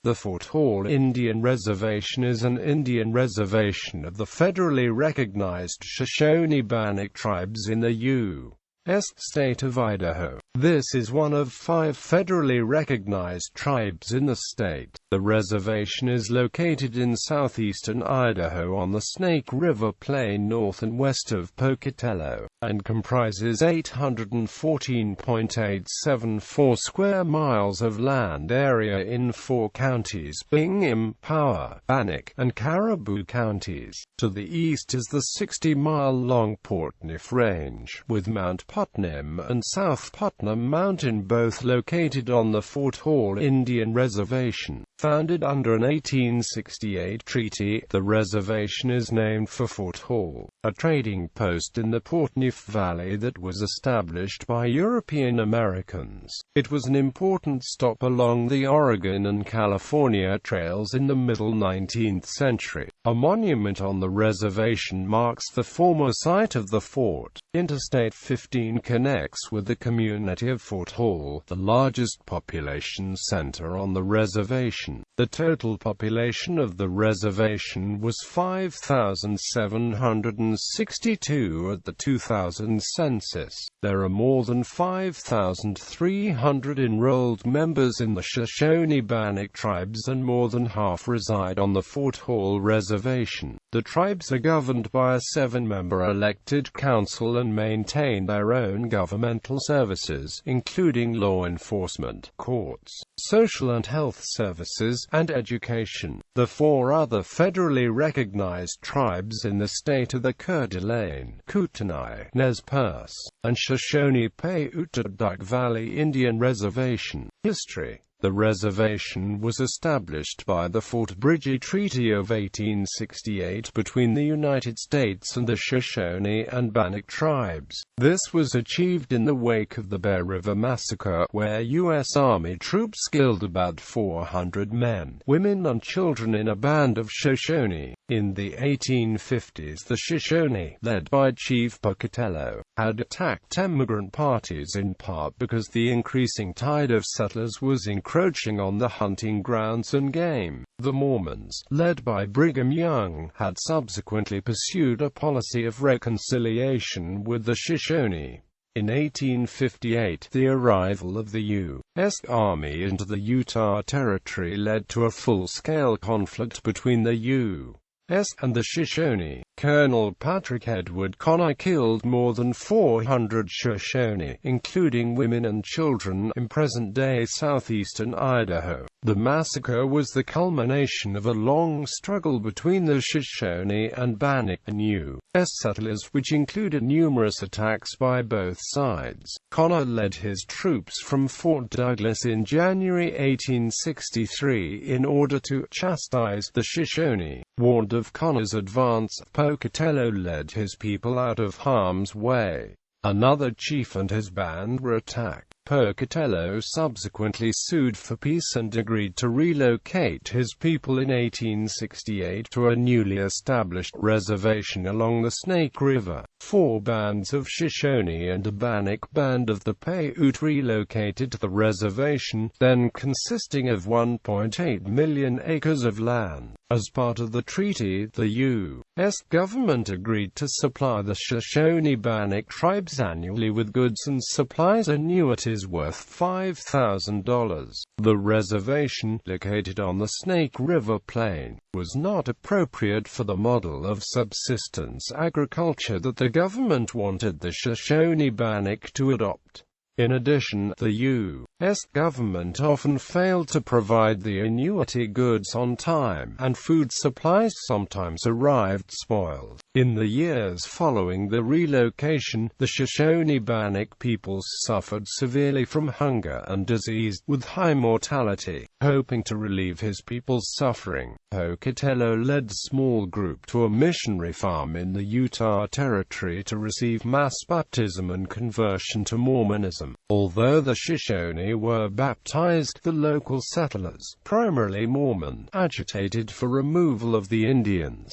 The Fort Hall Indian Reservation is an Indian reservation of the federally recognized Shoshone-Bannock Tribes in the U.S. state of Idaho. This is one of 5 federally recognized tribes in the state. The reservation is located in southeastern Idaho on the Snake River Plain north and west of Pocatello, and comprises 814.874 square miles of land area in 4 counties: Bingham, Bannock, and Caribou counties. To the east is the 60-mile-long Portneuf Range, with Mount Putnam and South Putnam Mountain both located on the Fort Hall Indian Reservation. Founded under an 1868 treaty, the reservation is named for Fort Hall, a trading post in the Portneuf Valley that was established by European Americans. It was an important stop along the Oregon and California trails in the middle 19th century. A monument on the reservation marks the former site of the fort. Interstate 15 connects with the community of Fort Hall, the largest population center on the reservation. The total population of the reservation was 5,762 at the 2000 census. There are more than 5,300 enrolled members in the Shoshone-Bannock Tribes, and more than half reside on the Fort Hall Reservation. The tribes are governed by a 7-member elected council and maintain their own governmental services, including law enforcement, courts, social and health services, and education. The 4 other federally recognized tribes in the state are the Coeur d'Alene, Kootenai, Nez Perce, and Shoshone-Paiute Valley Indian Reservation. History. The reservation was established by the Fort Bridger Treaty of 1868 between the United States and the Shoshone and Bannock tribes. This was achieved in the wake of the Bear River Massacre, where U.S. Army troops killed about 400 men, women and children in a band of Shoshone. In the 1850s, the Shoshone, led by Chief Pocatello, had attacked immigrant parties in part because the increasing tide of settlers was encroaching on the hunting grounds and game. The Mormons, led by Brigham Young, had subsequently pursued a policy of reconciliation with the Shoshone. In 1858, the arrival of the U.S. Army into the Utah Territory led to a full-scale conflict between the U.S. and the Shoshone. Colonel Patrick Edward Connor killed more than 400 Shoshone, including women and children, in present-day southeastern Idaho. The massacre was the culmination of a long struggle between the Shoshone and Bannock and U.S. settlers, which included numerous attacks by both sides. Connor led his troops from Fort Douglas in January 1863 in order to chastise the Shoshone. Warned of Connor's advance, Pocatello led his people out of harm's way. Another chief and his band were attacked. Pocatello subsequently sued for peace and agreed to relocate his people in 1868 to a newly established reservation along the Snake River. 4 bands of Shoshone and a Bannock band of the Paiute relocated to the reservation, then consisting of 1.8 million acres of land. As part of the treaty, the U.S. government agreed to supply the Shoshone-Bannock tribes annually with goods and supplies annuities worth $5,000. The reservation, located on the Snake River Plain, was not appropriate for the model of subsistence agriculture that the government wanted the Shoshone-Bannock to adopt. In addition, the U.S. government often failed to provide the annuity goods on time, and food supplies sometimes arrived spoiled. In the years following the relocation, the Shoshone-Bannock peoples suffered severely from hunger and disease, with high mortality. Hoping to relieve his people's suffering, Pocatello led a small group to a missionary farm in the Utah Territory to receive mass baptism and conversion to Mormonism. Although the Shoshone were baptized, the local settlers, primarily Mormon, agitated for removal of the Indians.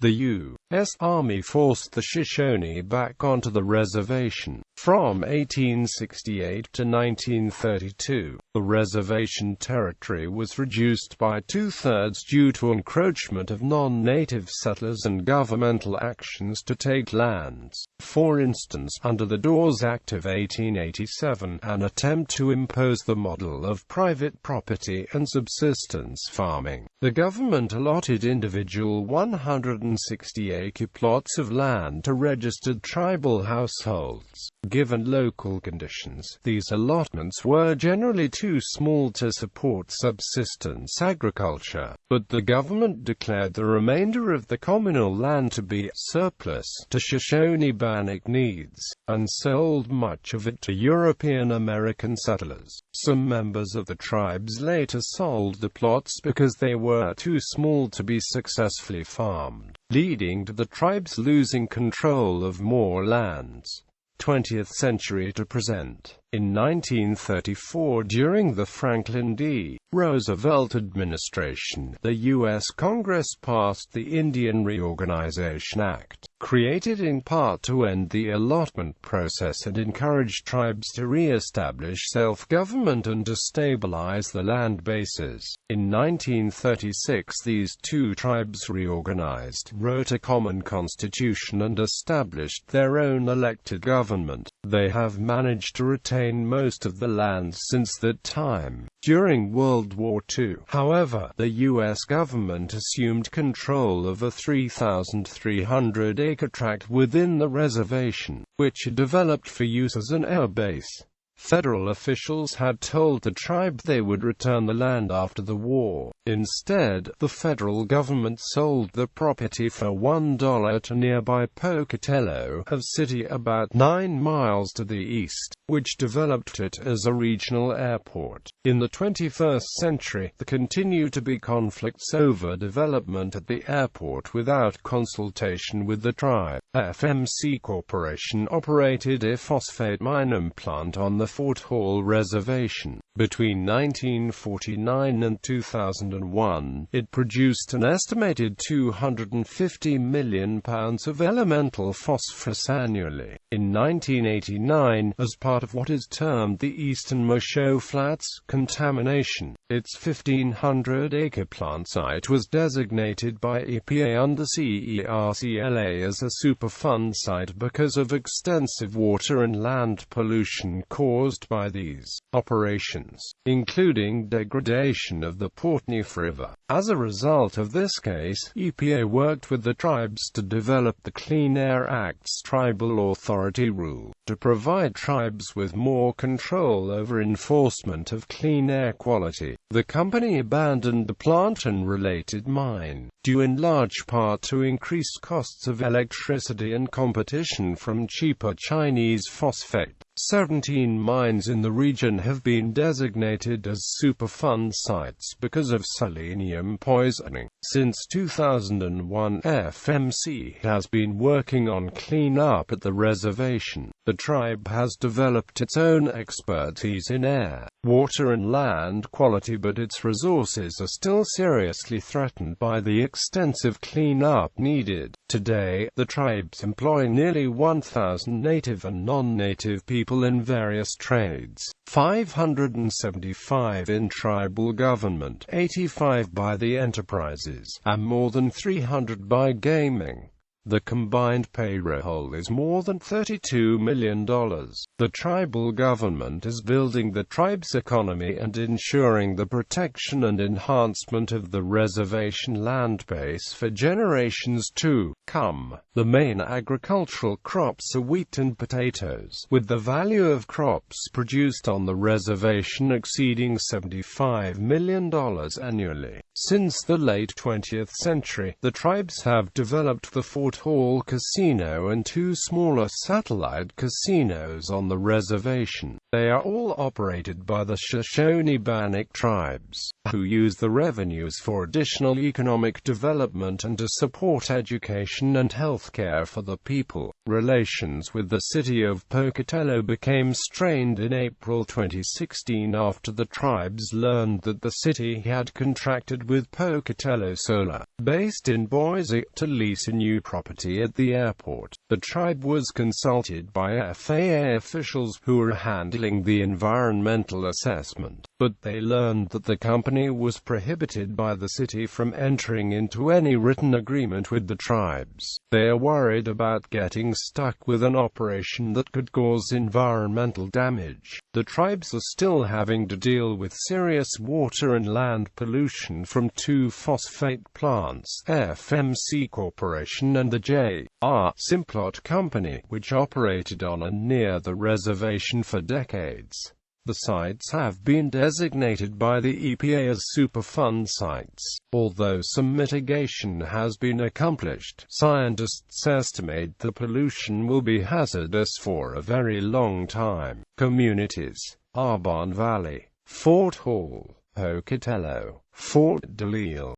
The U.S. Army forced the Shoshone back onto the reservation. From 1868 to 1932, the reservation territory was reduced by two-thirds due to encroachment of non-native settlers and governmental actions to take lands. For instance, under the Dawes Act of 1887, an attempt to impose the model of private property and subsistence farming, the government allotted individual 160-acre plots of land to registered tribal households. Given local conditions, these allotments were generally too small to support subsistence agriculture, but the government declared the remainder of the communal land to be surplus to Shoshone-Bannock needs, and sold much of it to European American settlers. Some members of the tribes later sold the plots because they were too small to be successfully farmed, leading to the tribes losing control of more lands. 20th century to present. In 1934, during the Franklin D. Roosevelt administration, the U.S. Congress passed the Indian Reorganization Act, created in part to end the allotment process and encourage tribes to re-establish self-government and to stabilize the land bases. In 1936, these two tribes reorganized, wrote a common constitution and established their own elected government. They have managed to retain most of the land since that time. During World War II, however, the U.S. government assumed control of a 3,300-acre tract within the reservation, which it developed for use as an air base. Federal officials had told the tribe they would return the land after the war. Instead, the federal government sold the property for $1 to nearby Pocatello, a city about 9 miles to the east, which developed it as a regional airport. In the 21st century, there continue to be conflicts over development at the airport without consultation with the tribe. FMC Corporation operated a phosphate mining plant on the Fort Hall Reservation. Between 1949 and 2001, it produced an estimated 250 million pounds of elemental phosphorus annually. In 1989, as part of what is termed the Eastern Moshoe Flats contamination, its 1,500-acre plant site was designated by EPA under CERCLA as a Superfund site because of extensive water and land pollution caused by these operations, including degradation of the Portneuf River. As a result of this case, EPA worked with the tribes to develop the Clean Air Act's Tribal Authority Rule, to provide tribes with more control over enforcement of clean air quality. The company abandoned the plant and related mine, due in large part to increased costs of electricity and competition from cheaper Chinese phosphate. 17 mines in the region have been designated as Superfund sites because of selenium poisoning. Since 2001, FMC has been working on clean-up at the reservation. The tribe has developed its own expertise in air, water and land quality, but its resources are still seriously threatened by the extensive clean-up needed. Today, the tribes employ nearly 1,000 native and non-native people in various trades, 575 in tribal government, 85 by the enterprises, and more than 300 by gaming. The combined payroll is more than $32 million. The tribal government is building the tribe's economy and ensuring the protection and enhancement of the reservation land base for generations to come. The main agricultural crops are wheat and potatoes, with the value of crops produced on the reservation exceeding $75 million annually. Since the late 20th century, the tribes have developed the Fort Hall Casino and two smaller satellite casinos on the reservation. They are all operated by the Shoshone-Bannock Tribes, who use the revenues for additional economic development and to support education education and health care for the people. Relations with the city of Pocatello became strained in April 2016 after the tribes learned that the city had contracted with Pocatello Solar, based in Boise, to lease a new property at the airport. The tribe was consulted by FAA officials who were handling the environmental assessment, but they learned that the company was prohibited by the city from entering into any written agreement with the tribes. They are worried about getting stuck with an operation that could cause environmental damage. The tribes are still having to deal with serious water and land pollution from two phosphate plants, FMC Corporation and the J.R. Simplot Company, which operated on and near the reservation for decades. The sites have been designated by the EPA as Superfund sites. Although some mitigation has been accomplished, scientists estimate the pollution will be hazardous for a very long time. Communities: Arbonne Valley, Fort Hall, Pocatello, Fort Delisle,